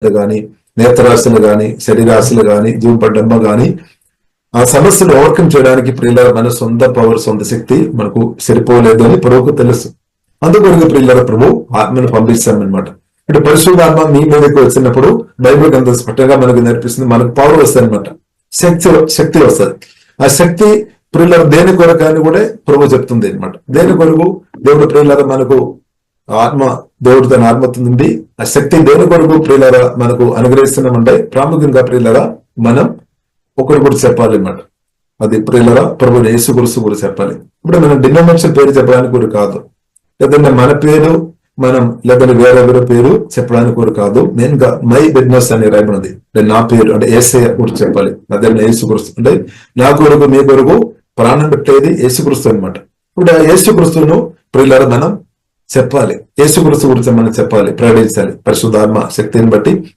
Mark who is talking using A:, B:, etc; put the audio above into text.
A: గాని, నేత్రాశలు గాని, శరీరాశలు గాని, జీవపడ్డమ్మ గాని ఆ సమస్యను ఓవర్కమ్ చేయడానికి ప్రియులారా మన సొంత పవర్, సొంత శక్తి మనకు సరిపోలేదు అని ప్రభువుకు తెలుసు. అందుకొరకు ప్రియులారా ప్రభు ఆత్మను పంపిస్తామన్నమాట. అంటే పరిశుద్ధాత్మ మీ మీదకి వచ్చినప్పుడు బైబిల్ అంత స్పష్టంగా మనకు నేర్పిస్తుంది. మనకు పవర్ వస్తుంది అనమాట, శక్తి వస్తుంది. ఆ శక్తి ప్రియులారా దేని కొరకు అని కూడా ప్రభు చెప్తుంది అనమాట. దేని కొరకు దేవుడు ప్రియులారా మనకు దేవుడు తన ఆత్మతో నుండి ఆ శక్తి దేని కొరకు ప్రియులారా మనకు అనుగ్రహిస్తున్నామంటే ప్రాముఖ్యంగా ప్రియులారా మనం ఒకరు కూడా చెప్పాలి అన్నమాట. అది ప్రియులారా ప్రభు యేసు క్రీస్తు కూడా చెప్పాలి. ఇప్పుడు మనం డినామినేషన్ పేరు చెప్పడానికి కూడా కాదు, లేదంటే మన పేరు లేదంటే వేరెవరి పేరు చెప్పడానికి కూడా కాదు. మెయిన్గా మై బిజినెస్ అని రాయబడింది. నా పేరు అంటే యేసయ్య కూడా చెప్పాలి. అదే యేసు క్రీస్తు అంటే నా కొరకు మీ కొరకు ప్రాణం పెట్టేది యేసు క్రీస్తు అనమాట. ఇప్పుడు ఆ యేసు క్రీస్తును ప్రియులారా మనం చెప్పాలి, యేసు క్రీస్తు గురించి మనం చెప్పాలి, ప్రకటించాలి. పరిశుద్ధాత్మ శక్తిని బట్టి